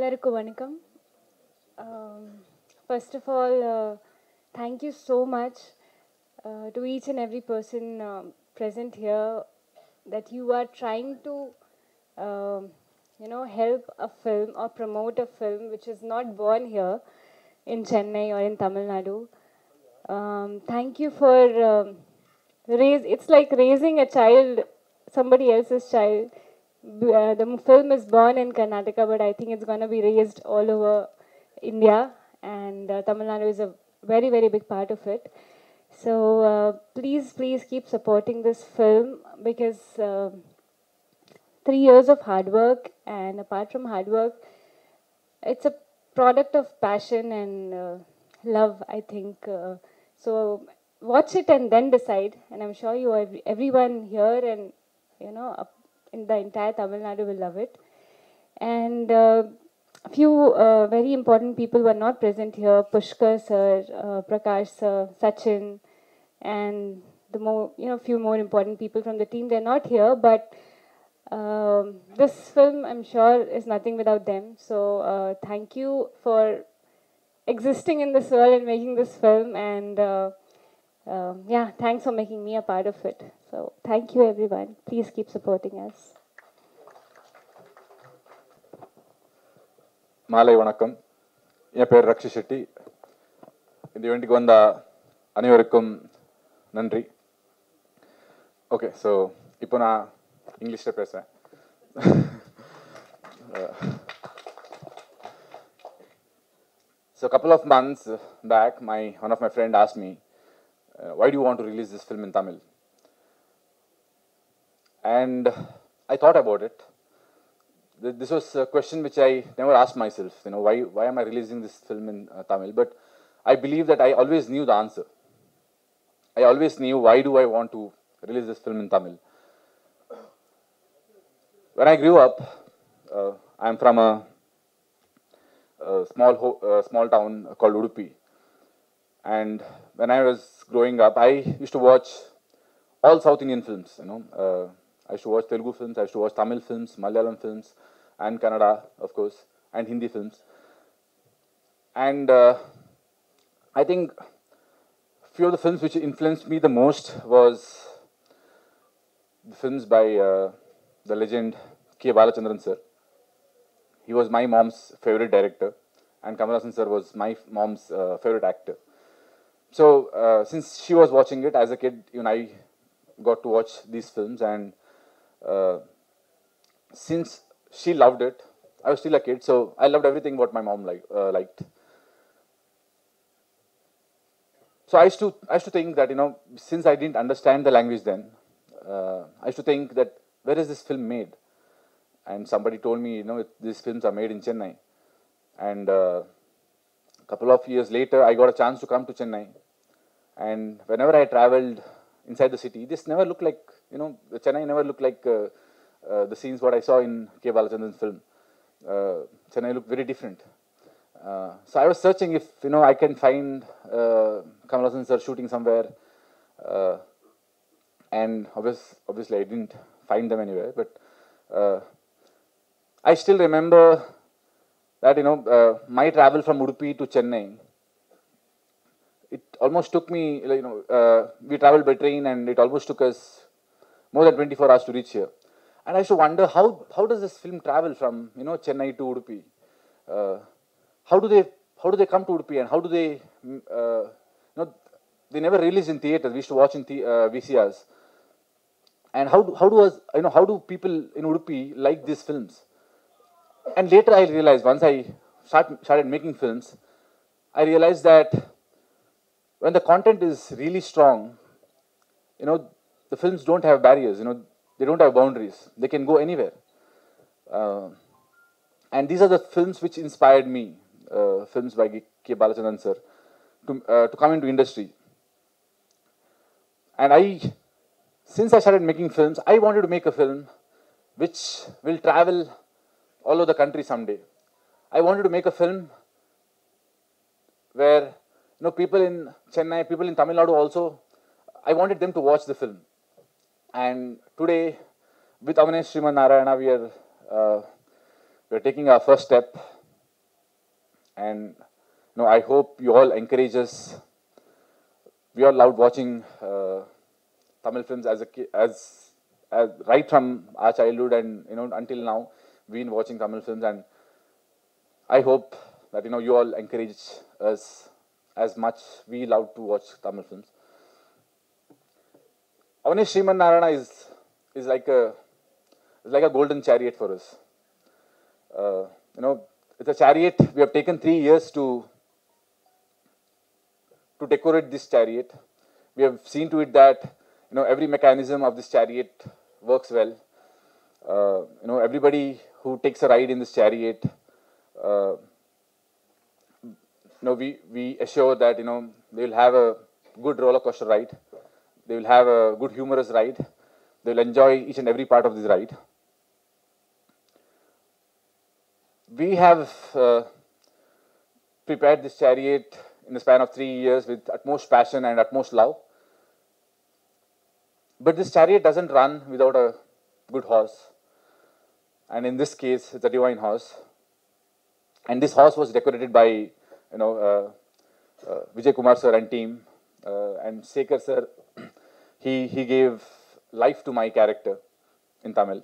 எல்லாருக்கும் வணக்கம். First of all, thank you so much to each and every person present here that you are trying to, um, help a film or promote a film which is not born here in Chennai or in Tamil Nadu. Thank you for it's like raising a child, somebody else's child. The film is born in Karnataka, but I think it's going to be raised all over India, and Tamil Nadu is a very, very big part of it. So please keep supporting this film because 3 years of hard work, and apart from hard work, it's a product of passion and love, I think. So watch it and then decide, and I'm sure everyone here and in the entire Tamil Nadu will love it. And a few very important people were not present here: Pushkar sir, Prakash sir, Sachin, and few more important people from the team. They're not here, but this film, I'm sure, is nothing without them. So thank you for existing in this world and making this film, and thanks for making me a part of it. So thank you everyone. Please keep supporting us. மாலை வணக்கம். என் பேர் ரக்ஷி ஷெட்டி. இந்த ஈவெண்ட்டுக்கு வந்த அனைவருக்கும் நன்றி. Okay, so இப்போ நான் இங்கிலீஷில் பேசுகிறேன். So a couple of months back, one of my friend asked me, why do you want to release this film in Tamil? And I thought about it. This was a question which I never asked myself, why am I releasing this film in Tamil? But I believe that I always knew the answer. I always knew why do I want to release this film in Tamil. When I grew up, I'm from a small town called Udupi. And when I was growing up, I used to watch all South Indian films, I used to watch Telugu films, I used to watch Tamil films, Malayalam films, and Kannada, of course, and Hindi films. And I think few of the films which influenced me the most was the films by the legend K. Balachandran sir. He was my mom's favorite director, and Kamal Haasan sir was my mom's favorite actor. So since she was watching it as a kid, even I got to watch these films, and since she loved it, I was still a kid, so I loved everything what my mom liked. So I used to think that, since I didn't understand the language then, I used to think that where is this film made? And somebody told me, these films are made in Chennai. And a couple of years later, I got a chance to come to Chennai. And whenever I traveled inside the city, this never looked like, Chennai never looked like the scenes what I saw in K. Balachandran's film. Chennai looked very different. So I was searching if, I can find Kamal Haasan sir shooting somewhere. And obviously I didn't find them anywhere. But I still remember that, my travel from Udupi to Chennai, it almost took me, we traveled by train and it almost took us more than 24 hours to reach here. And I used to wonder, how does this film travel from, Chennai to Udupi? How do they come to Udupi, and how do they, they never released in theaters. We used to watch in VCRs. And how do people in Udupi like these films? And later I realized, once I started making films, I realized that when the content is really strong, the films don't have barriers, they don't have boundaries. They can go anywhere. And these are the films which inspired me, films by K. Balachandran sir, to come into industry. And since I started making films, I wanted to make a film which will travel all over the country someday. I wanted to make a film where, people in Chennai, people in Tamil Nadu also, I wanted them to watch the film. And today, with Avanesh Sriman Narayana, we are taking our first step and I hope you all encourage us. We all loved watching Tamil films as right from our childhood, and until now we've been watching Tamil films, and I hope that you all encourage us as much we love to watch Tamil films. Avanish Sriman Narayana is like a golden chariot for us. It's a chariot. We have taken 3 years to decorate this chariot. We have seen to it that every mechanism of this chariot works well. Everybody who takes a ride in this chariot, we assure that they will have a good roller coaster ride. They will have a good humorous ride. They will enjoy each and every part of this ride. We have prepared this chariot in the span of 3 years with utmost passion and utmost love. But this chariot doesn't run without a good horse. And in this case, it's a divine horse. And this horse was decorated by, Vijay Kumar sir and team. And Sekhar sir, he gave life to my character in Tamil.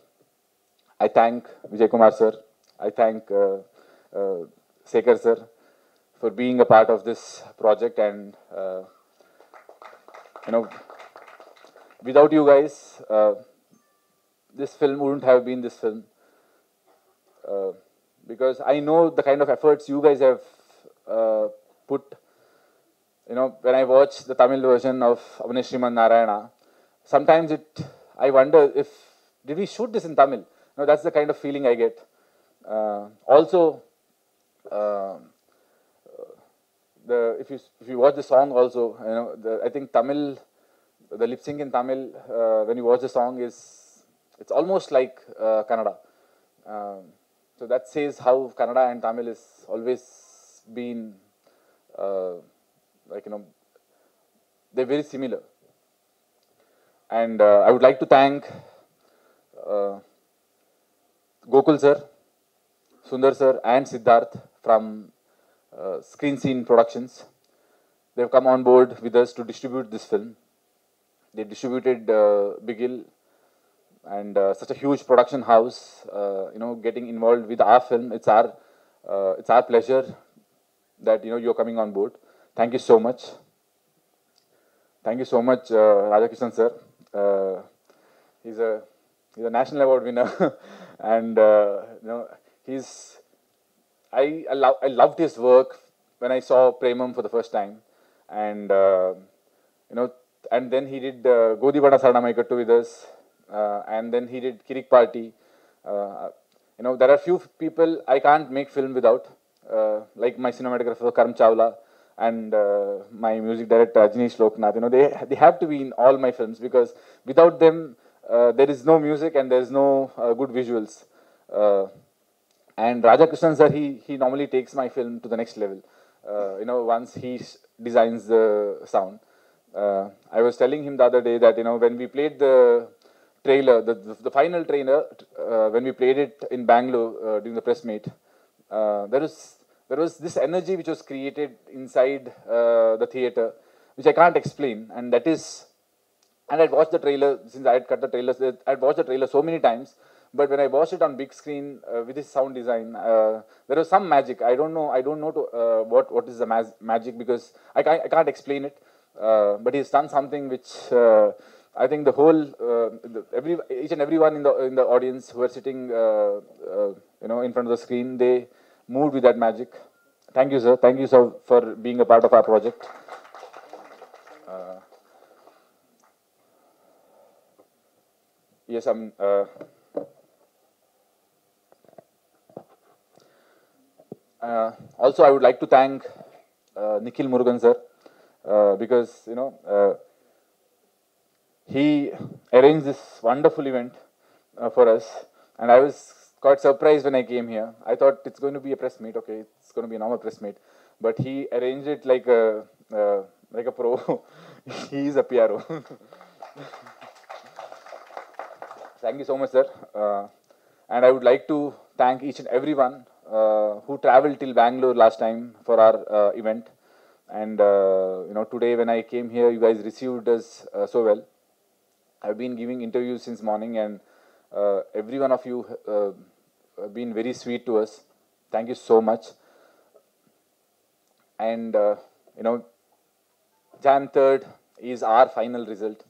I thank Vijay Kumar sir. I thank Sekhar sir for being a part of this project, and without you guys, this film wouldn't have been this film, because I know the kind of efforts you guys have put. When I watch the Tamil version of Avanish Sriman Narayana, sometimes I wonder if did we shoot this in Tamil? That's the kind of feeling I get. Also, if you watch the song also, I think Tamil, the lip sync in Tamil, when you watch the song, it's almost like Kannada. So that says how Kannada and Tamil is always been they're very similar. And I would like to thank Gokul sir, Sundar sir, and Siddharth from Screen Scene Productions. They've come on board with us to distribute this film. They distributed Bigil, and such a huge production house, getting involved with our film. It's our pleasure that you're coming on board. Thank you so much. Thank you so much, Radhakrishnan sir. He's a national award winner, and I loved his work when I saw Premam for the first time, and and then he did Godi Bada Sarnamaikattu with us, and then he did Kirik Party. There are few people I can't make film without, like my cinematographer Karam Chawla and my music director Ajneesh Loknath. They have to be in all my films, because without them there is no music and there is no good visuals. And Radhakrishnan sir, he normally takes my film to the next level. Once he designs the sound. I was telling him the other day that when we played the trailer, the final trailer, when we played it in Bangalore during the press meet, there was this energy which was created inside the theater, which I can't explain, and that is. And I'd watched the trailer, since I had cut the trailers, I'd watched the trailer so many times, but when I watched it on big screen with his sound design, there was some magic. I don't know what is the magic, because I can't explain it, but he's done something which I think the whole, each and everyone in the audience who are sitting in front of the screen, they moved with that magic. Thank you, sir. Thank you, sir, for being a part of our project. Yes, also, I would like to thank Nikhil Murugan sir, because he arranged this wonderful event for us, and I was quite surprised when I came here. I thought it's going to be a press meet. Okay, it's going to be a normal press meet, but he arranged it like a pro. He's a PRO. Thank you so much, sir. And I would like to thank each and everyone who traveled till Bangalore last time for our event. And today when I came here, you guys received us so well. I've been giving interviews since morning, and every one of you have been very sweet to us. Thank you so much. And Jan 3rd is our final result.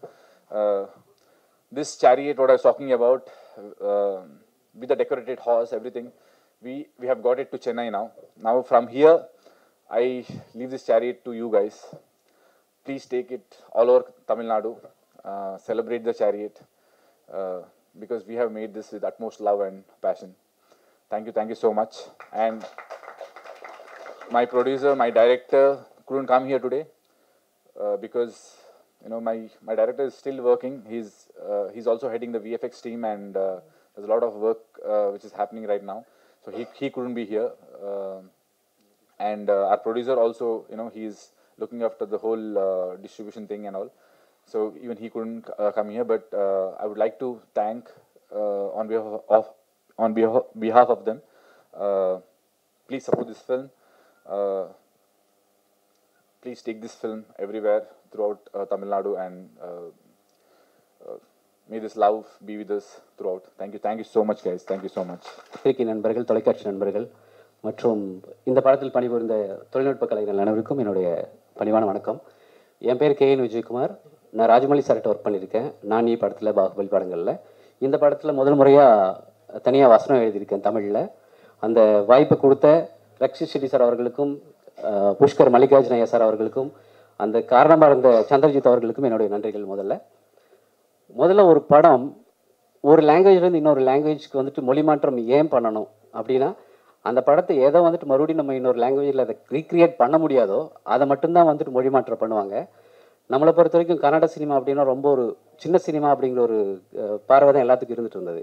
This chariot, what I was talking about, with the decorated horse, everything, we have got it to Chennai now. Now from here, I leave this chariot to you guys. Please take it all over Tamil Nadu. Celebrate the chariot, because we have made this with utmost love and passion. Thank you so much. And my producer, my director couldn't come here today because my director is still working. He's also heading the VFX team, and there's a lot of work which is happening right now, so he couldn't be here. And our producer also, he's looking after the whole distribution thing and all, so even he couldn't come here. But I would like to thank on behalf of them. Please support this film. Please take this film everywhere throughout Tamil Nadu, and may this love be with us throughout. Thank you so much, guys. Thank you so much. நண்பர்கள், தொலைக்காட்சி நண்பர்கள் மற்றும் இந்த படத்தில் பணிபுரிந்த தொழில்நுட்ப கலைஞர்கள் அனைவருக்கும் என்னுடைய பணிவான வணக்கம். என் பேர் KN விஜயகுமார். நான் ராஜமௌலி சார்கிட்ட ஒர்க் பண்ணியிருக்கேன். நான் நீ படத்தில், பாகுபலி படங்களில். இந்த படத்தில் முதல் முறையாக தனியாக வசனம் எழுதியிருக்கேன் தமிழில். அந்த வாய்ப்பை கொடுத்த ரக்ஷித் ஷெட்டி சார் அவர்களுக்கும், புஷ்கர் மல்லிகார்ஜுன ஐயா சார் அவர்களுக்கும், அந்த காரணமாக இருந்த சந்திரஜித் அவர்களுக்கும் என்னுடைய நன்றிகள். முதல்ல ஒரு படம் ஒரு லாங்குவேஜ்லேருந்து இன்னொரு லாங்குவேஜ்க்கு வந்துட்டு மொழி மாற்றம் ஏன் பண்ணணும் அப்படின்னா, அந்த படத்தை ஏதோ வந்துட்டு மறுபடியும் நம்ம இன்னொரு லாங்குவேஜில் அதை ரீக்ரியேட் பண்ண முடியாதோ அதை மட்டும்தான் வந்துட்டு மொழி மாற்றம் பண்ணுவாங்க. நம்மளை பொறுத்த வரைக்கும் கன்னட சினிமா அப்படின்னா ரொம்ப ஒரு சின்ன சினிமா அப்படிங்கிற ஒரு பார்வை தான் எல்லாத்துக்கும் இருந்துட்டு இருந்தது.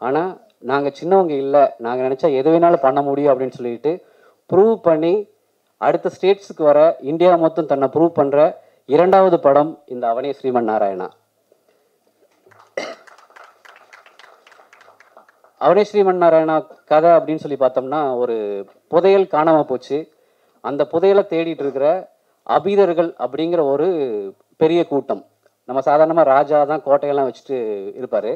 ஆனால் நாங்கள் சின்னவங்க இல்லை, நாங்கள் நினச்சா எது வேணாலும் பண்ண முடியும் அப்படின்னு சொல்லிட்டு ப்ரூவ் பண்ணி அடுத்த ஸ்டேட்ஸுக்கு வர இந்தியா மொத்தம் தன்னை ப்ரூவ் பண்ணுற இரண்டாவது படம் இந்த அவனே ஸ்ரீமன் நாராயணா. அவனே ஸ்ரீமன் நாராயணா கதை அப்படின்னு சொல்லி பார்த்தோம்னா, ஒரு புதையல் காணாமல் போச்சு. அந்த புதையலை தேடிட்டு இருக்கிற அபீரர்கள் அப்படிங்கிற ஒரு பெரிய கூட்டம். நம்ம சாதாரணமாக ராஜா தான் கோட்டையெல்லாம் வச்சுட்டு இருப்பார்.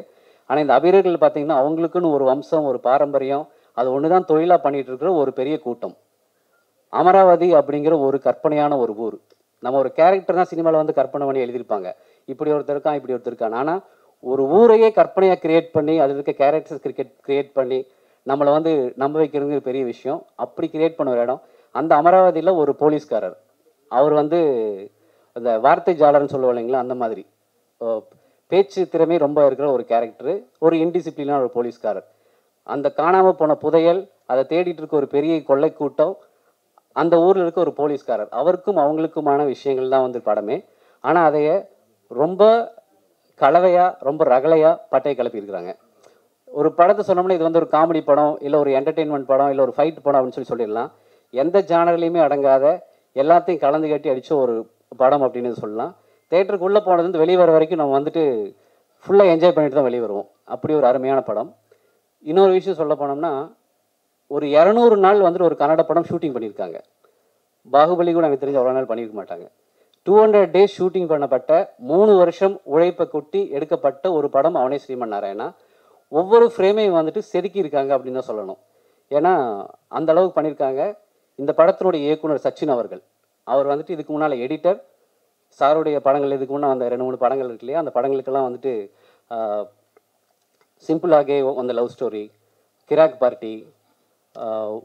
ஆனால் இந்த அபீரர்கள் பார்த்திங்கன்னா அவங்களுக்குன்னு ஒரு வம்சம், ஒரு பாரம்பரியம், அது ஒன்று தான் தொழிலாக பண்ணிகிட்டு இருக்கிற ஒரு பெரிய கூட்டம். அமராவதி அப்படிங்கிற ஒரு கற்பனையான ஒரு ஊர். நம்ம ஒரு கேரக்டர் தான் சினிமாவில் வந்து கற்பனை பண்ணி எழுதியிருப்பாங்க, இப்படி ஒருத்தர் இருக்கான், இப்படி ஒருத்தர் இருக்கான். ஆனால் ஒரு ஊரையே கற்பனையாக கிரியேட் பண்ணி அதில் இருக்க கேரக்டர்ஸ் கிரியேட் பண்ணி நம்மளை வந்து நம்ப வைக்கிறதுங்கிற பெரிய விஷயம். அப்படி கிரியேட் பண்ண ஒரு இடம். அந்த அமராவதியில் ஒரு போலீஸ்காரர், அவர் வந்து அந்த வார்த்தை ஜாலர்னு சொல்லுவோம் இல்லைங்களா, அந்த மாதிரி பேச்சு திறமை ரொம்ப இருக்கிற ஒரு கேரக்டரு, ஒரு இன்டிசிப்ளினான ஒரு போலீஸ்காரர். அந்த காணாமல் போன புதையல், அதை தேடிட்டு இருக்க ஒரு பெரிய கொள்ளை கூட்டம், அந்த ஊரில் இருக்க ஒரு போலீஸ்காரர், அவருக்கும் அவங்களுக்குமான விஷயங்கள் தான் வந்து படமே. ஆனால் அதைய ரொம்ப கலவையாக, ரொம்ப ரகலையாக பட்டையை கிளப்பியிருக்கிறாங்க. ஒரு படத்தை சொன்னோம்னா இது வந்து ஒரு காமெடி படம், இல்லை ஒரு என்டர்டெயின்மெண்ட் படம், இல்லை ஒரு ஃபைட் படம் அப்படின்னு சொல்லிடலாம். எந்த ஜானர்லையுமே அடங்காத எல்லாத்தையும் கலந்து கட்டி அடித்த ஒரு படம் அப்படின்னு சொல்லலாம். தேட்டருக்குள்ளே போனதுலேருந்து வெளியே வர வரைக்கும் நம்ம வந்துட்டு ஃபுல்லாக என்ஜாய் பண்ணிட்டு தான் வெளியே வருவோம். அப்படி ஒரு அருமையான படம். இன்னொரு விஷயம் சொல்ல போனோம்னா, ஒரு 200 நாள் வந்துட்டு ஒரு கன்னட படம் ஷூட்டிங் பண்ணியிருக்காங்க. பாகுபலி கூட எனக்கு தெரிஞ்ச அவ்வளோ நாள் பண்ணியிருக்க மாட்டாங்க. 200 days ஷூட்டிங் பண்ணப்பட்ட 3 வருஷம் உழைப்பை கொட்டி எடுக்கப்பட்ட ஒரு படம் அவனே ஸ்ரீமன் நாராயணா. ஒவ்வொரு ஃப்ரேமையும் வந்துட்டு செதுக்கியிருக்காங்க அப்படின்னு தான் சொல்லணும். ஏன்னா அந்த அளவுக்கு பண்ணியிருக்காங்க. இந்த படத்தினுடைய இயக்குனர் சச்சின் அவர்கள், அவர் வந்துட்டு இதுக்கு முன்னால் எடிட்டர். சாருடைய படங்கள் இதுக்கு முன்னே அந்த 2-3 படங்கள் இருக்கு இல்லையா, அந்த படங்களுக்கெல்லாம் வந்துட்டு சிம்பிளாகே அந்த love story, Kirik Party,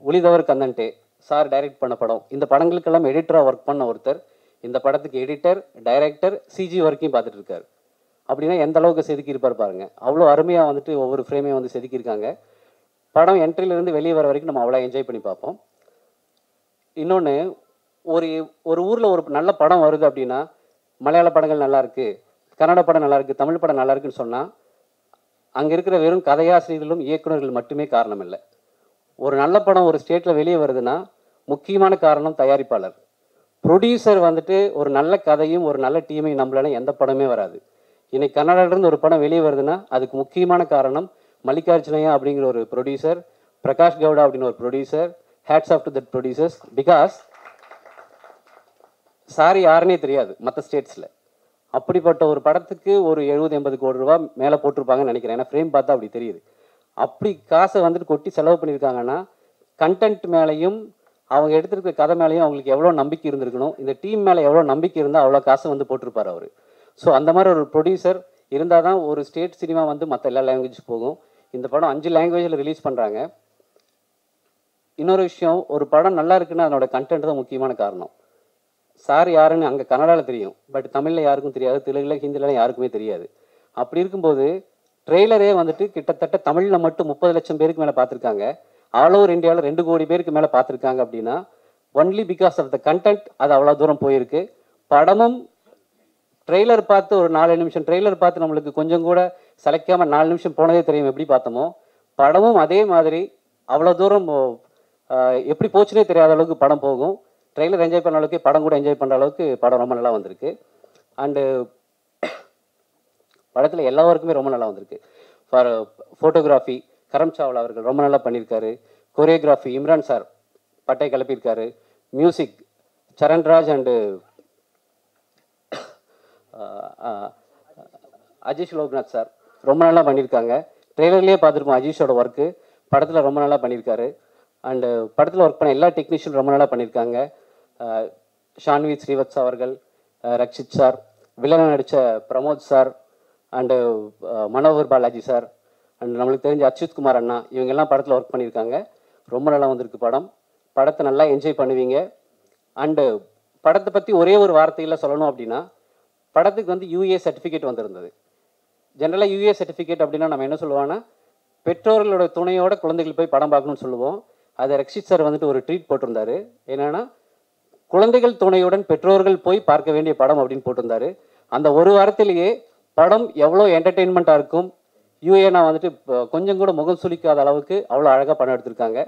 Ulidavaru Kandanthe sir direct பண்ண படம், இந்த படங்களுக்கெல்லாம் எடிட்டராக ஒர்க் பண்ண ஒருத்தர் இந்த படத்துக்கு எடிட்டர், டைரக்டர், சிஜி ஒர்க்கையும் பார்த்துட்டு இருக்காரு. அப்படின்னா எந்த அளவுக்கு செதுக்கியிருப்பார் பாருங்க. அவ்வளோ அருமையாக வந்துட்டு ஒவ்வொரு ஃப்ரேமையும் வந்து செதுக்கியிருக்காங்க. படம் என்ட்ரியிலேருந்து வெளியே வர வரைக்கும் நம்ம அவ்வளோ என்ஜாய் பண்ணி பார்ப்போம். இன்னொன்று, ஒரு ஊரில் ஒரு நல்ல படம் வருது அப்படின்னா, மலையாள படங்கள் நல்லாயிருக்கு, கன்னட படம் நல்லாயிருக்கு, தமிழ் படம் நல்லா இருக்குன்னு சொன்னால் அங்கே இருக்கிற வெறும் கதையாசிரியர்களும் இயக்குநர்கள் மட்டுமே காரணம் இல்லை. ஒரு நல்ல படம் ஒரு ஸ்டேட்டில் வெளியே வருதுன்னா முக்கியமான காரணம் தயாரிப்பாளர். ப்ரொடியூசர் வந்துட்டு ஒரு நல்ல கதையும் ஒரு நல்ல டீமையும் நம்பலன்னா எந்த படமே வராது. இன்னைக்கு கன்னடாவிலிருந்து ஒரு படம் வெளியே வருதுன்னா அதுக்கு முக்கியமான காரணம் மல்லிகார்ஜுனையா அப்படிங்கிற ஒரு ப்ரொடியூசர், பிரகாஷ் கவுடா அப்படின்னு ஒரு producer, hats off to that producers. Because sorry யாருன்னே தெரியாது மற்ற ஸ்டேட்ஸில். அப்படிப்பட்ட ஒரு படத்துக்கு ஒரு 70-80 கோடி ரூபா மேலே போட்டிருப்பாங்கன்னு நினைக்கிறேன். ஏன்னா ஃப்ரேம் பார்த்தா அப்படி தெரியுது. அப்படி காசை வந்துட்டு கொட்டி செலவு பண்ணியிருக்காங்கன்னா கண்டென்ட் மேலேயும் அவங்க எடுத்திருக்க கதை மேலேயும் அவங்களுக்கு எவ்வளோ நம்பிக்கை இருந்திருக்கணும், இந்த டீம் மேலே எவ்வளோ நம்பிக்கை இருந்தால் அவ்வளோ காசை வந்து போட்டிருப்பார் அவர். ஸோ அந்த மாதிரி ஒரு ப்ரொடியூசர் இருந்தால் தான் ஒரு ஸ்டேட் சினிமா வந்து மற்ற எல்லா லாங்குவேஜ் போகும். இந்த படம் 5 லாங்குவேஜில் ரிலீஸ் பண்ணுறாங்க. இன்னொரு விஷயம், ஒரு படம் நல்லா இருக்குன்னா அதனோட கண்டென்ட் தான் முக்கியமான காரணம். சார் யாருன்னு அங்கே கன்னடாவில் தெரியும், பட் தமிழில் யாருக்கும் தெரியாது, தெலுங்குல ஹிந்திலலாம் யாருக்குமே தெரியாது. அப்படி இருக்கும்போது ட்ரெய்லரே வந்துட்டு கிட்டத்தட்ட தமிழில் மட்டும் 30 லட்சம் பேருக்கு மேலே பார்த்துருக்காங்க. ஆல் ஓவர் இந்தியாவில் 2 கோடி பேருக்கு மேலே பார்த்துருக்காங்க. அப்படின்னா only because of the content அது அவ்வளோ தூரம் போயிருக்கு. படமும் ட்ரெய்லர் பார்த்து ஒரு 4 நிமிஷம் ட்ரெய்லர் பார்த்து நம்மளுக்கு கொஞ்சம் கூட சளைக்காமல் 4 நிமிஷம் போனதே தெரியும் எப்படி பார்த்தோமோ, படமும் அதே மாதிரி அவ்வளோ தூரம் எப்படி போச்சுனே தெரியாத அளவுக்கு படம் போகும். ட்ரெய்லர் என்ஜாய் பண்ண அளவுக்கு படம் கூட என்ஜாய் பண்ணுற அளவுக்கு படம் ரொம்ப நல்லா வந்திருக்கு. அண்டு படத்தில் எல்லாருக்குமே ரொம்ப நல்லா வந்திருக்கு. ஃபார் ஃபோட்டோகிராஃபி கரம் சாவ்லா அவர்கள் ரொம்ப நல்லா பண்ணியிருக்காரு. கொரியோகிராஃபி இம்ரான் சார் பட்டை கிளப்பியிருக்காரு. Music Charanraj and Ajeesh Loknath sir ரொம்ப நல்லா பண்ணியிருக்காங்க. ட்ரெய்லர்லேயே பார்த்துருப்போம் அஜீஷோட ஒர்க்கு, படத்தில் ரொம்ப நல்லா பண்ணியிருக்காரு. அண்டு படத்தில் ஒர்க் பண்ண எல்லா டெக்னீஷியன் ரொம்ப நல்லா பண்ணியிருக்காங்க. ஷான்வி ஸ்ரீவத்ஸ் அவர்கள், ரக்ஷித் சார், வில்லனை நடித்த Pramod sir, and Manohar Balaji sir, and நம்மளுக்கு தெரிஞ்ச அச்சுத் குமார் அண்ணா, இவங்கெல்லாம் படத்தில் ஒர்க் பண்ணியிருக்காங்க. ரொம்ப நல்லா வந்திருக்கு படம். படத்தை நல்லா என்ஜாய் பண்ணுவீங்க. அண்டு படத்தை பற்றி ஒரே ஒரு வார்த்தையில் சொல்லணும் அப்படின்னா, படத்துக்கு வந்து யூஏ சர்டிஃபிகேட் வந்திருந்தது. ஜென்ரலாக யூஏ சர்டிஃபிகேட் அப்படின்னா நம்ம என்ன சொல்லுவோம்னா, பெற்றோர்களோட துணையோட குழந்தைகள் போய் படம் பார்க்கணும்னு சொல்லுவோம். அதை ரக்ஷித் சார் வந்துட்டு ஒரு ட்வீட் போட்டிருந்தாரு. என்னன்னா, குழந்தைகள் துணையுடன் பெற்றோர்கள் போய் பார்க்க வேண்டிய படம் அப்படின்னு போட்டிருந்தாரு. அந்த ஒரு வாரத்திலேயே படம் எவ்வளோ என்டர்டெயின்மெண்ட்டாக இருக்கும், யூஏனா வந்துட்டு கொஞ்சம் கூட முகம் சுளிக்காத அளவுக்கு அவ்வளோ அழகாக படம் எடுத்திருக்காங்க.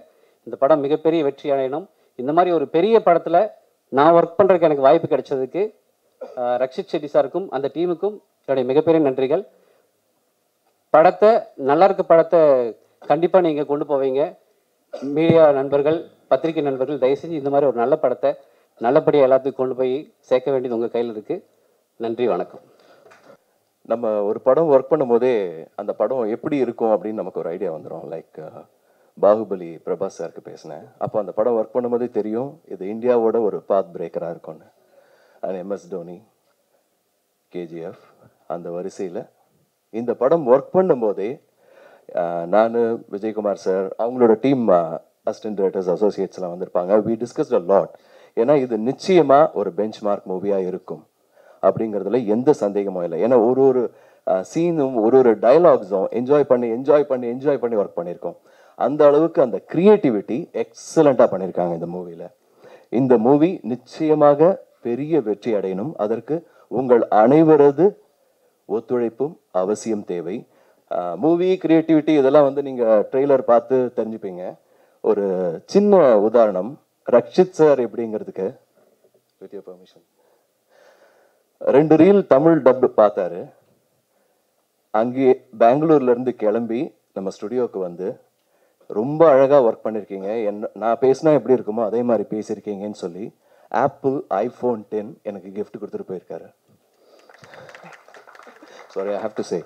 இந்த படம் மிகப்பெரிய வெற்றி அடையணும். இந்த மாதிரி ஒரு பெரிய படத்தில் நான் ஒர்க் பண்ணுறதுக்கு எனக்கு வாய்ப்பு கிடைச்சதுக்கு ரக்ஷித் செட்டி சாருக்கும் அந்த டீமுக்கும் என்னுடைய மிகப்பெரிய நன்றிகள். படத்தை நல்லா இருக்க படத்தை கண்டிப்பாக நீங்கள் கொண்டு போவீங்க. மீடியா நண்பர்கள், பத்திரிகை நண்பர்கள், தயவு செஞ்சு இந்த மாதிரி ஒரு நல்ல படத்தை நல்லபடியாக எல்லாத்துக்கும் கொண்டு போய் சேர்க்க வேண்டியது உங்கள் கையில் இருக்குது. நன்றி, வணக்கம். நம்ம ஒரு படம் ஒர்க் பண்ணும்போதே அந்த படம் எப்படி இருக்கும் அப்படின்னு நமக்கு ஒரு ஐடியா வந்துடும். லைக் பாகுபலி பிரபாஸ் சாருக்கு பேசினேன். அப்போ அந்த படம் ஒர்க் பண்ணும்போதே தெரியும் இது இந்தியாவோட ஒரு பாத் பிரேக்கராக இருக்கும்னு. அண்ட் எம்எஸ் தோனி, கேஜிஎஃப், அந்த வரிசையில் இந்த படம் ஒர்க் பண்ணும்போதே நான், விஜயகுமார் சார், அவங்களோட டீம் அசிஸ்டன்ட் டைரக்டர்ஸ், அசோசியேட்ஸ்லாம் வந்திருப்பாங்க. We discussed a lot. ஏன்னா இது நிச்சயமாக ஒரு பெஞ்ச் மார்க் மூவியாக இருக்கும் அப்படிங்கிறதுல எந்த சந்தேகமும் இல்லை. ஏன்னா ஒரு சீனும் ஒரு டயலாக்ஸும் என்ஜாய் பண்ணி ஒர்க் பண்ணியிருக்கோம். அந்த அளவுக்கு அந்த கிரியேட்டிவிட்டி எக்ஸலண்ட்டாக பண்ணியிருக்காங்க இந்த மூவியில். இந்த மூவி நிச்சயமாக பெரிய வெற்றி அடையணும். அதற்கு உங்கள் அனைவரது ஒத்துழைப்பும் அவசியம் தேவை. மூவி கிரியேட்டிவிட்டி இதெல்லாம் வந்து நீங்கள் ட்ரெய்லர் பார்த்து தெரிஞ்சுப்பீங்க. ஒரு சின்ன உதாரணம், ரக்ஷித் சார் எப்படிங்கிறதுக்கு with your permission 2 reel Tamil dub பார்த்தாரு. அங்கே பெங்களூர்லேருந்து கிளம்பி நம்ம ஸ்டுடியோவுக்கு வந்து ரொம்ப அழகாக ஒர்க் பண்ணியிருக்கீங்க, நான் பேசினா எப்படி இருக்குமோ அதே மாதிரி பேசியிருக்கீங்கன்னு சொல்லி ஆப்பிள் iPhone 10 எனக்கு கிஃப்ட் கொடுத்துட்டு போயிருக்காரு. Sorry, I have to say.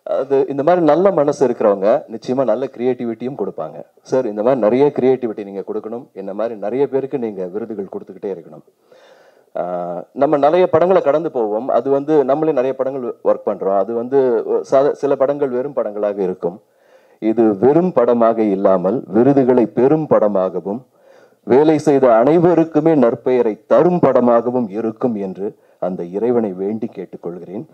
அது இந்த மாதிரி நல்ல மனசு இருக்கிறவங்க நிச்சயமாக நல்ல கிரியேட்டிவிட்டியும் கொடுப்பாங்க. சார், இந்த மாதிரி நிறைய கிரியேட்டிவிட்டி நீங்கள் கொடுக்கணும். இந்த மாதிரி நிறைய பேருக்கு நீங்கள் விருதுகள் கொடுத்துக்கிட்டே இருக்கணும். நம்ம நிறைய படங்களை கடந்து போவோம். அது வந்து நம்மளே நிறைய படங்கள் ஒர்க் பண்ணுறோம். அது வந்து சில படங்கள் வெறும் படங்களாக இருக்கும். இது வெறும் படமாக இல்லாமல் விருதுகளை பெரும் படமாகவும் வேலை செய்த அனைவருக்குமே நற்பெயரை தரும் படமாகவும் இருக்கும் என்று அந்த இறைவனை வேண்டி கேட்டுக்கொள்கிறேன்.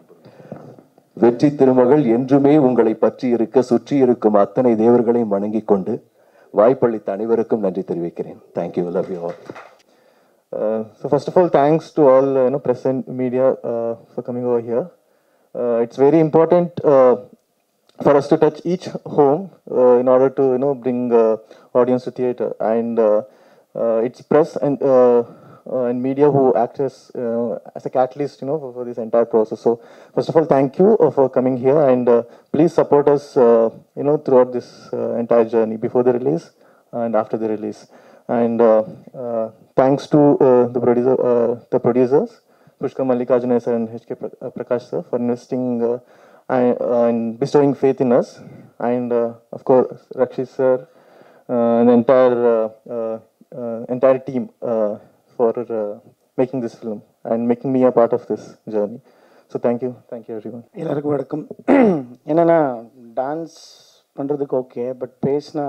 வெற்றி திருமகள் என்றுமே உங்களை பற்றி இருக்க சுற்றி இருக்கும் அத்தனை தேவர்களையும் வணங்கிக் கொண்டு வாய்ப்பளித்த அனைவருக்கும் நன்றி தெரிவிக்கிறேன். Thank you, love you all. So first of all, thanks to all press and media for coming over here. It's very important for us to touch each home in order to bring audience to theater, and it's press and in media who act as a catalyst, for this entire process. So first of all, thank you for coming here, and please support us, throughout this entire journey, before the release and after the release. And thanks to the producers, Pushkar Mallikarjuna sir and H.K. Prakash sir, for investing and bestowing faith in us, and of course Rakshit sir, and the entire team for making this film and making me a part of this journey. So thank you everyone. எல்லாருக்கும் வணக்கம். என்னென்னா dance பண்ணுறதுக்கு okay, but பேசினா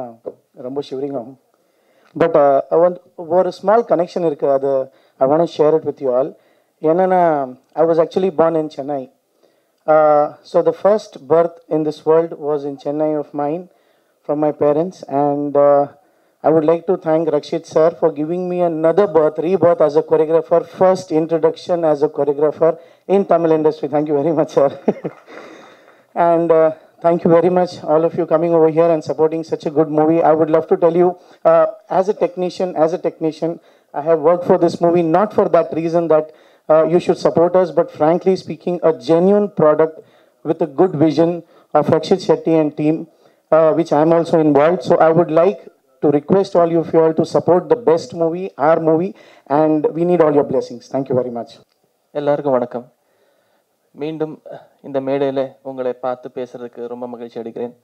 ரொம்ப shivering ஆகும். But ஒரு small connection இருக்குது, அது I want share it with you all. என்னென்னா I was actually born in Chennai. So the first birth in this world was in Chennai of mine from my parents, and I would like to thank Rakshit sir for giving me another rebirth as a choreographer, first introduction as a choreographer in Tamil industry. Thank you very much, sir. And thank you very much, all of you coming over here and supporting such a good movie. I would love to tell you, as a technician, I have worked for this movie not for that reason that you should support us, but frankly speaking, a genuine product with a good vision of Rakshit Shetty and team, which I am also involved. So I would like to request all of you all to support the best movie, our movie, and we need all your blessings. Thank you very much. எல்லாருக்கும் வணக்கம். மீண்டும் இந்த மேடையில் உங்களை பார்த்து பேசுகிறதுக்கு ரொம்ப மகிழ்ச்சி அடைகிறேன்.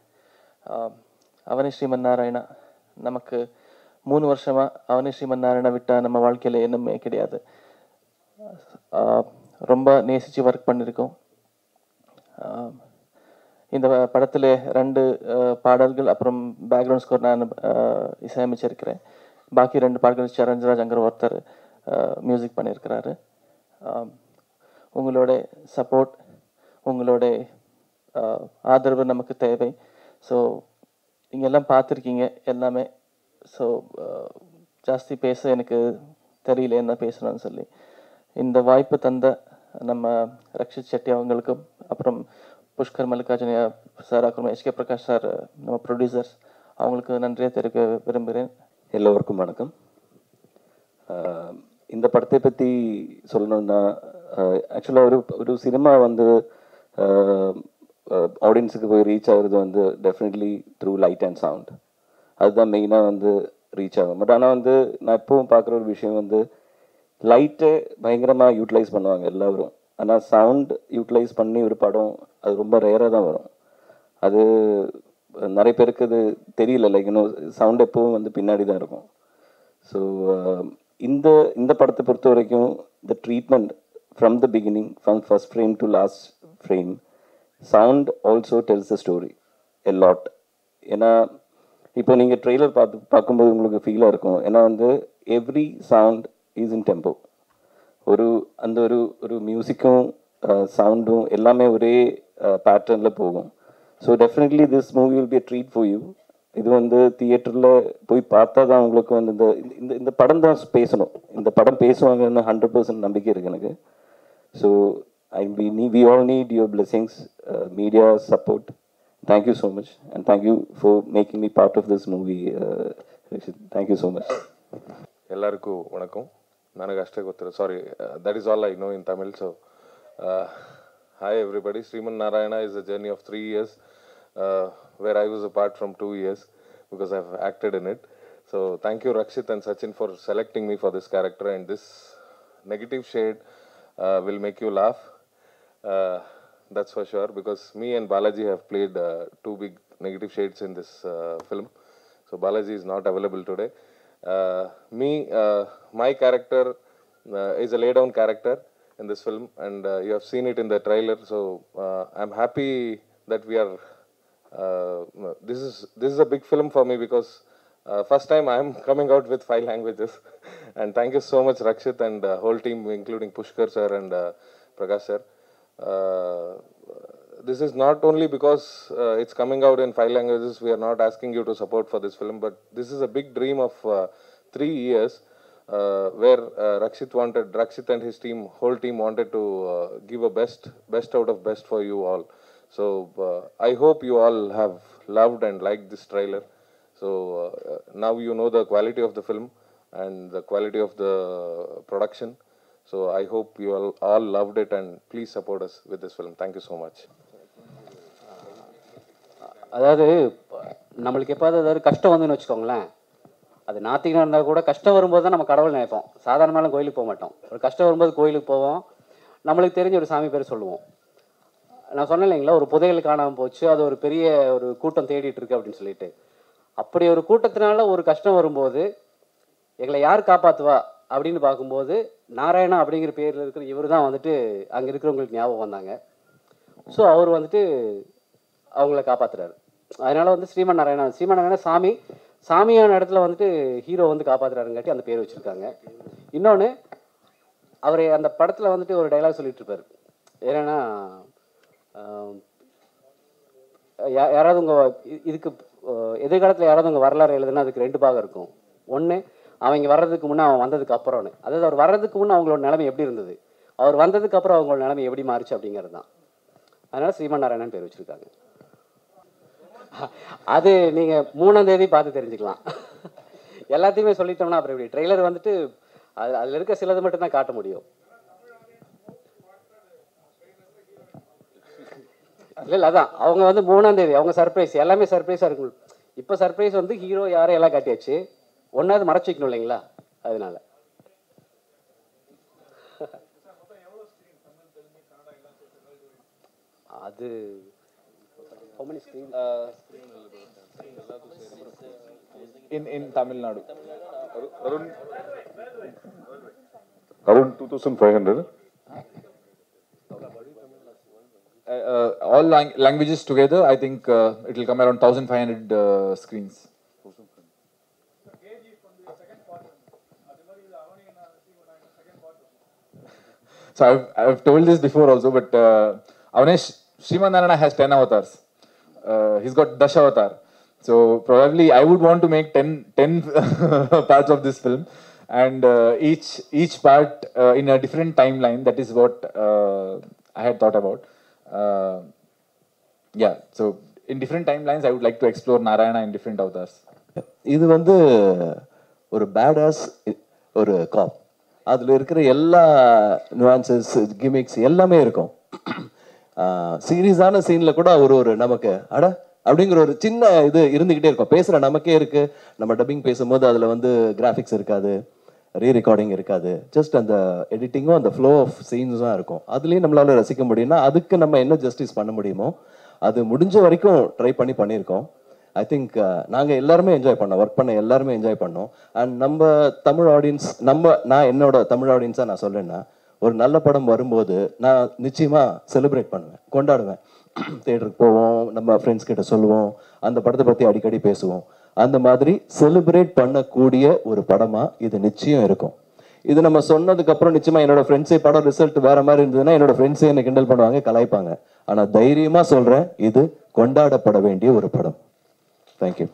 அவனி ஸ்ரீமன் நாராயணா, நமக்கு 3 வருஷமாக அவனி ஸ்ரீமன் நாராயணா விட்டால் நம்ம வாழ்க்கையில் என்னமே கிடையாது. ரொம்ப நேசித்து ஒர்க் பண்ணியிருக்கோம். இந்த படத்தில் 2 பாடல்கள் அப்புறம் பேக்ரவுண்ட் ஸ்கோர் நான் இசையமைச்சிருக்கிறேன். பாக்கி 2 பாடல்கள் சரண்ராஜ் அங்கர் ஒருத்தர் மியூசிக் பண்ணியிருக்கிறாரு. உங்களோட சப்போர்ட், உங்களோட ஆதரவு நமக்கு தேவை. ஸோ நீங்கள் எல்லாம் பார்த்துருக்கீங்க எல்லாமே. ஸோ ஜாஸ்தி பேச எனக்கு தெரியல என்ன பேசணும்னு சொல்லி. இந்த வாய்ப்பு தந்த நம்ம ரக்ஷித் செட்டி அவங்களுக்கும், அப்புறம் புஷ்கர் மல்லிகார்ஜுன சார், அப்புறம் H.K. பிரகாஷ் சார், நம்ம ப்ரொடியூசர்ஸ், அவங்களுக்கு நன்றியை தெரிவிக்க விரும்புகிறேன். எல்லோருக்கும் வணக்கம். இந்த படத்தை பற்றி சொல்லணும்னா, ஆக்சுவலாக ஒரு சினிமா வந்து ஆடியன்ஸுக்கு போய் ரீச் ஆகுறது வந்து definitely through light and sound. அதுதான் மெயினாக வந்து ரீச் ஆகும். பட் ஆனால் வந்து நான் எப்பவும் பார்க்குற ஒரு விஷயம் வந்து, லைட்டை பயங்கரமாக யூட்டிலைஸ் பண்ணுவாங்க எல்லாரும், ஆனால் சவுண்ட் யூட்டிலைஸ் பண்ணி ஒரு படம் அது ரொம்ப ரேராக தான் வரும். அது நிறைய பேருக்கு அது தெரியல. லைக் சவுண்ட் எப்பவும் வந்து பின்னாடி தான் இருக்கும். ஸோ இந்த படத்தை பொறுத்த வரைக்கும் the treatment from the beginning, from first frame to last frame, sound also tells the story a lot. ஏன்னா இப்போ நீங்கள் ட்ரெய்லர் பார்க்கும்போது உங்களுக்கு ஃபீலாக இருக்கும். ஏன்னா வந்து every sound is in tempo. அந்த ஒரு மியூசிக்கும் சவுண்டும் எல்லாமே ஒரே பேட்டர்னில் போகும். So definitely this movie will be a treat for you. இது வந்து தியேட்டரில் போய் பார்த்தா தான் உங்களுக்கு வந்து இந்த படம் தான் பேசணும். இந்த படம் பேசுவாங்கன்னு 100% நம்பிக்கை இருக்குது எனக்கு. So we all need your blessings, media support. Thank you so much, and thank you for making me part of this movie. Thank you so much. எல்லாருக்கும் வணக்கம். ನನಗೆ ಅಷ್ಟೇ ಗೊತ್ತಿರೋ, ಸಾರಿ, that is all I know in Tamil. So hi everybody. Sriman Narayana is a journey of 3 years, where I was apart from 2 years because I've acted in it. So thank you Rakshit and Sachin for selecting me for this character, and this negative shade will make you laugh, that's for sure, because me and Balaji have played 2 big negative shades in this film. So Balaji is not available today. My character is a lay-down character in this film, and you have seen it in the trailer. So I'm happy that we are. This is a big film for me because first time I'm coming out with 5 languages, and thank you so much Rakshit and whole team, including Pushkar sir and Prakash sir. This is not only because it's coming out in 5 languages. We are not asking you to support for this film, but this is a big dream of 3 years, where Rakshit and his team, whole team wanted to give a best out of best for you all. So I hope you all have loved and liked this trailer. So now you know the quality of the film, and the quality of the production. So I hope you all loved it, and please support us with this film. Thank you so much. அதாவது நம்மளுக்கு எப்போது ஏதாவது கஷ்டம் வந்துன்னு வச்சுக்கோங்களேன், அது நாத்திகனாக இருந்தால் கூட கஷ்டம் வரும்போது தான் நம்ம கடவுள் நினைப்போம். சாதாரணமான கோயிலுக்கு போக மாட்டோம். ஒரு கஷ்டம் வரும்போது கோயிலுக்கு போவோம், நம்மளுக்கு தெரிஞ்ச ஒரு சாமி பேர் சொல்லுவோம். நான் சொன்னேன் இல்லைங்களா, ஒரு புதையல் காணாமல் போச்சு, அது ஒரு பெரிய ஒரு கூட்டம் தேடிட்டு இருக்கு அப்படின்னு சொல்லிட்டு. அப்படி ஒரு கூட்டத்தினால ஒரு கஷ்டம் வரும்போது எங்களை யார் காப்பாற்றுவா அப்படின்னு பார்க்கும்போது நாராயணா அப்படிங்கிற பேரில் இருக்கிற இவர் தான் வந்துட்டு அங்கே இருக்கிறவங்களுக்கு ஞாபகம் வந்தாங்க. ஸோ அவர் வந்துட்டு அவங்கள காப்பாற்றுறாரு. அதனால வந்து ஸ்ரீமன் நாராயணா சாமியான இடத்துல வந்துட்டு ஹீரோ வந்து காப்பாற்றுறாருங்காட்டி அந்த பேர் வச்சுருக்காங்க. இன்னொன்று, அவர் அந்த படத்தில் வந்துட்டு ஒரு டைலாக் சொல்லிட்டு இருப்பார். என்னன்னா, யாராவது உங்கள் இதுக்கு எதிர்காலத்தில் யாராவது உங்கள் வரலாறு எழுதுனா அதுக்கு 2 பாகம் இருக்கும். ஒன்று, அவங்க வர்றதுக்கு முன்னே, அவன் வந்ததுக்கு அப்புறம்னு. அதாவது அவர் வர்றதுக்கு முன்னே அவங்களோட நிலைமை எப்படி இருந்தது, அவர் வந்ததுக்கு அப்புறம் அவங்களோட நிலைமை எப்படி மாறிச்சு அப்படிங்கிறது தான். அதனால் ஸ்ரீமன் நாராயணன் பேர் வச்சுருக்காங்க. அது நீங்கள் 3ஆம் தேதி பார்த்து தெரிஞ்சுக்கலாம். எல்லாத்தையுமே சொல்லிட்டோம்னா அப்புறம் இப்படி ட்ரெய்லர் வந்துட்டு அதில் இருக்க சிலது மட்டும் தான் காட்ட முடியும். இல்லை அதான் அவங்க வந்து 3ஆம் தேதி அவங்க சர்ப்ரைஸ், எல்லாமே சர்ப்ரைஸாக இருக்கும். இப்போ சர்ப்ரைஸ் வந்து ஹீரோ யாரும் எல்லாம் காட்டியாச்சு, ஒன்றாவது மறைச்சு வைக்கணும் இல்லைங்களா, அதனால. அது how many screen? In Tamil Nadu. Around 2,500. All languages together, I think it will come around 1,500 screens. So I've told this before also, but Avanesh, Sriman Narayana has 10 avatars. He's got Dash avatar. So probably I would want to make 10 parts of this film, and each part in a different timeline. That is what I had thought about. Yeah, so in different timelines, I would like to explore Narayana in different avatars. இது வந்து ஒரு badass ஒரு காப், அதில் இருக்கிற எல்லா nuances gimmicks எல்லாமே இருக்கும். சீரியஸான சீனில் கூட ஒரு நமக்கு அட அப்படிங்கிற ஒரு சின்ன இது இருந்துக்கிட்டே இருக்கும். பேசுகிற நமக்கே இருக்குது. நம்ம டப்பிங் பேசும்போது அதில் வந்து கிராஃபிக்ஸ் இருக்காது, ரீரெக்கார்டிங் இருக்காது, ஜஸ்ட் அந்த எடிட்டிங்கும் அந்த ஃப்ளோ ஆஃப் சீன்ஸும் தான் இருக்கும். அதுலேயும் நம்மளால ரசிக்க முடியும்னா அதுக்கு நம்ம என்ன ஜஸ்டிஸ் பண்ண முடியுமோ அது முடிஞ்ச வரைக்கும் ட்ரை பண்ணியிருக்கோம். ஐ திங்க் நாங்கள் எல்லாருமே என்ஜாய் பண்ணோம், ஒர்க் பண்ண எல்லாருமே என்ஜாய் பண்ணோம். அண்ட் நம்ம தமிழ் ஆடியன்ஸ், நான் என்னோட தமிழ் ஆடியன்ஸாக நான் சொல்லேன்னா, ஒரு நல்ல படம் வரும்போது நான் நிச்சயமாக செலிப்ரேட் பண்ணுவேன், கொண்டாடுவேன். தேட்டருக்கு போவோம், நம்ம ஃப்ரெண்ட்ஸ் கிட்ட சொல்லுவோம், அந்த படத்தை பற்றி அடிக்கடி பேசுவோம். அந்த மாதிரி செலிப்ரேட் பண்ணக்கூடிய ஒரு படமாக இது நிச்சயம் இருக்கும். இது நம்ம சொன்னதுக்கப்புறம் நிச்சயமாக என்னோட ஃப்ரெண்ட்ஸே படம் ரிசல்ட் வேற மாதிரி இருந்ததுன்னா என்னோட ஃப்ரெண்ட்ஸே என்னை கிண்டல் பண்ணுவாங்க, கலாய்ப்பாங்க. ஆனால் தைரியமாக சொல்கிறேன், இது கொண்டாடப்பட வேண்டிய ஒரு படம். தேங்க்யூ.